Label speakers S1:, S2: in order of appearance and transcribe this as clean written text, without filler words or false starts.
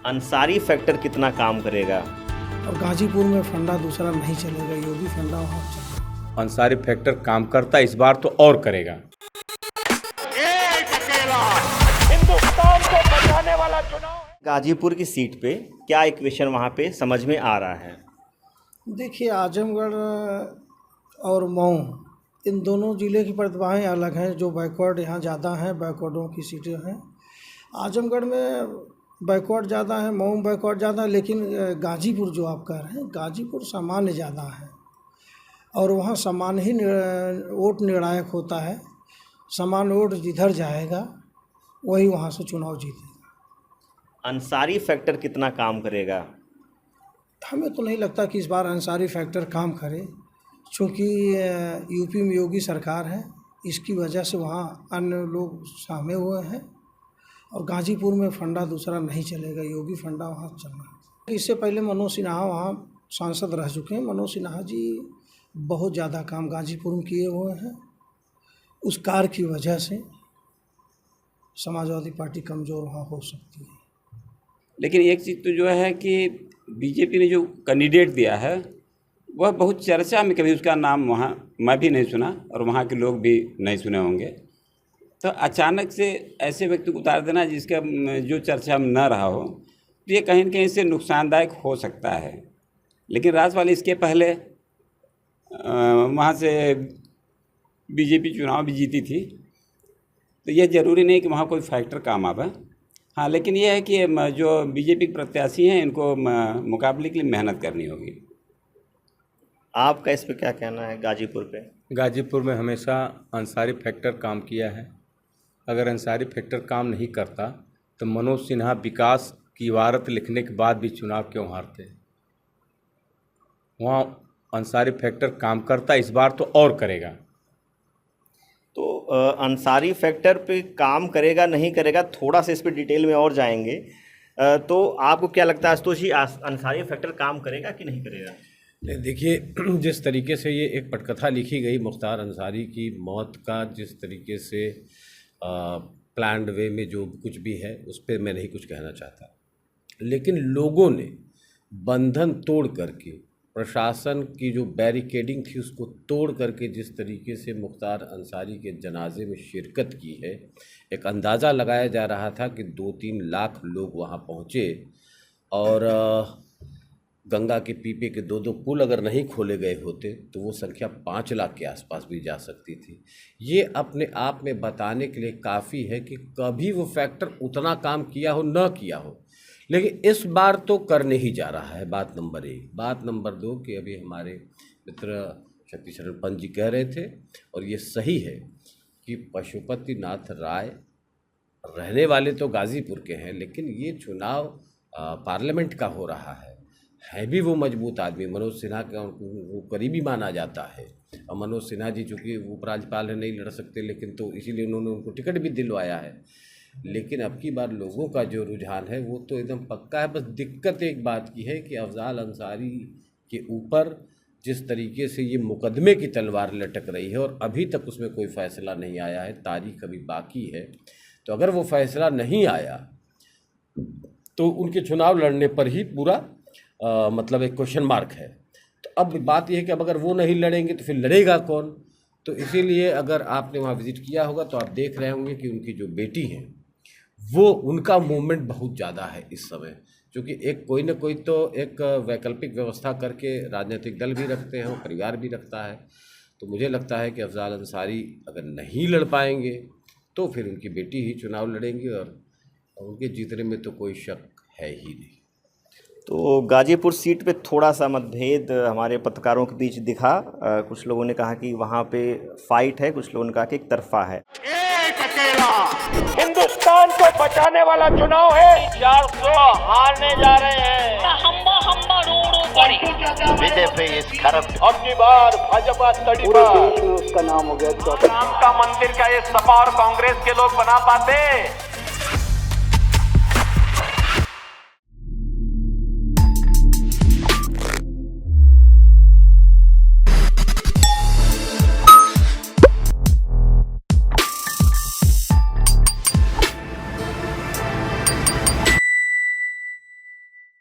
S1: Ansari factor कितना काम करेगा?
S2: और गाजीपुर में फंडा दूसरा नहीं चलेगा, योगी फंडा वहाँ चलेगा।
S3: अंसारी फैक्टर काम करता इस बार तो और करेगा।
S4: एक अकेला हिंदुस्तान को बचाने वाला चुनाव है।
S1: गाजीपुर की सीट पे क्या इक्वेशन वहाँ पे समझ में आ रहा है?
S2: देखिए, आजमगढ़ और मऊ इन दोनों ज़िले की प्रतिभाएं अलग हैं। जो बैकवर्ड यहाँ ज़्यादा हैं, बैकवर्डों की सीटें हैं। आजमगढ़ में बैकवर्ड ज़्यादा है, मऊ में बैकवर्ड ज़्यादा है, लेकिन गाजीपुर जो आप कह रहे हैं, गाजीपुर सामान्य ज़्यादा है और वहाँ सामान्य ही वोट निर्णायक होता है। सामान्य वोट जिधर जाएगा वही वहाँ से चुनाव जीतेगा।
S1: अंसारी फैक्टर कितना काम करेगा?
S2: हमें तो नहीं लगता कि इस बार अंसारी फैक्टर काम करे, चूँकि यूपी में योगी सरकार है, इसकी वजह से वहाँ अन्य लोग शामिल हुए हैं और गाजीपुर में फंडा दूसरा नहीं चलेगा, योगी फंडा वहाँ चलना है। इससे पहले मनोज सिन्हा वहाँ सांसद रह चुके हैं। मनोज सिन्हा जी बहुत ज़्यादा काम गाजीपुर में किए हुए हैं। उस कार्य की वजह से समाजवादी पार्टी कमज़ोर वहाँ हो सकती है।
S5: लेकिन एक चीज़ तो जो है कि बीजेपी ने जो कैंडिडेट दिया है वह बहुत चर्चा में, कभी उसका नाम वहाँ मैं भी नहीं सुना और वहाँ के लोग भी नहीं सुने होंगे। तो अचानक से ऐसे व्यक्ति को उतार देना जिसका जो चर्चा में न रहा हो, तो ये कहीं न कहीं से नुकसानदायक हो सकता है। लेकिन राजपाल इसके पहले वहाँ से बीजेपी चुनाव भी जीती थी, तो यह ज़रूरी नहीं कि वहाँ कोई फैक्टर काम आवे। हाँ, लेकिन यह है कि जो बीजेपी के प्रत्याशी हैं इनको मुकाबले के लिए मेहनत करनी होगी।
S1: आपका इस पे क्या कहना है गाजीपुर पे?
S3: गाजीपुर में हमेशा अंसारी फैक्टर काम किया है। अगर अंसारी फैक्टर काम नहीं करता तो मनोज सिन्हा विकास की इबारत लिखने के बाद भी चुनाव क्यों हारते? वहाँ अंसारी फैक्टर काम करता इस बार तो और करेगा।
S1: तो अंसारी फैक्टर पे काम करेगा नहीं करेगा, थोड़ा सा इस पे डिटेल में और जाएंगे। तो आपको क्या लगता है आशुतोष जी, अंसारी फैक्टर काम करेगा कि नहीं करेगा?
S6: देखिए, जिस तरीके से ये एक पटकथा लिखी गई मुख्तार अंसारी की मौत का, जिस तरीके से प्लान्ड वे में जो कुछ भी है उस पर मैं नहीं कुछ कहना चाहता, लेकिन लोगों ने बंधन तोड़ करके, प्रशासन की जो बैरिकेडिंग थी उसको तोड़ करके जिस तरीके से मुख्तार अंसारी के जनाजे में शिरकत की है, एक अंदाज़ा लगाया जा रहा था कि 2-3 लाख लोग वहाँ पहुँचे और गंगा के पीपे के 2-2 पुल अगर नहीं खोले गए होते तो वो संख्या 5 लाख के आसपास भी जा सकती थी। ये अपने आप में बताने के लिए काफ़ी है कि कभी वो फैक्टर उतना काम किया हो न किया हो, लेकिन इस बार तो करने ही जा रहा है। बात नंबर 1। बात नंबर 2 कि अभी हमारे मित्र शक्तिशरण पंत जी कह रहे थे और ये सही है कि पशुपति नाथ राय रहने वाले तो गाज़ीपुर के हैं, लेकिन ये चुनाव पार्लियामेंट का हो रहा है भी वो मजबूत आदमी। मनोज सिन्हा का वो करीबी माना जाता है और मनोज सिन्हा जी चूँकि उपराज्यपाल है नहीं लड़ सकते, लेकिन तो इसीलिए उन्होंने उनको टिकट भी दिलवाया है। लेकिन अब की बार लोगों का जो रुझान है वो तो एकदम पक्का है। बस दिक्कत एक बात की है कि अफजाल अंसारी के ऊपर जिस तरीके से ये मुकदमे की तलवार लटक रही है और अभी तक उसमें कोई फ़ैसला नहीं आया है, तारीख अभी बाकी है। तो अगर वो फैसला नहीं आया तो उनके चुनाव लड़ने पर ही पूरा मतलब एक क्वेश्चन मार्क है। तो अब बात यह है कि अब अगर वो नहीं लड़ेंगे तो फिर लड़ेगा कौन? तो इसीलिए अगर आपने वहाँ विज़िट किया होगा तो आप देख रहे होंगे कि उनकी जो बेटी है वो, उनका मूवमेंट बहुत ज़्यादा है इस समय, क्योंकि एक कोई ना कोई तो एक वैकल्पिक व्यवस्था करके राजनीतिक दल भी रखते हैं, परिवार भी रखता है। तो मुझे लगता है कि अफजाल अंसारी अगर नहीं लड़ पाएंगे तो फिर उनकी बेटी ही चुनाव लड़ेंगी और उनके जीतने में तो कोई शक है ही नहीं।
S1: तो गाजीपुर सीट पे थोड़ा सा मतभेद हमारे पत्रकारों के बीच दिखा। कुछ लोगों ने कहा कि वहाँ पे फाइट है, कुछ लोगों ने कहा कि एक तरफा है।
S4: एक अकेला हिंदुस्तान को बचाने वाला चुनाव है। 400 हारने जा रहे हैं।
S7: हम्बा हम्बा रोड़ो बड़ी
S4: बीजेपी इस खरब अब की बार भाजपा तड़ीपा उसका नाम हो गया। नाम का मंदिर का ये सपा और कांग्रेस के लोग बना पाते।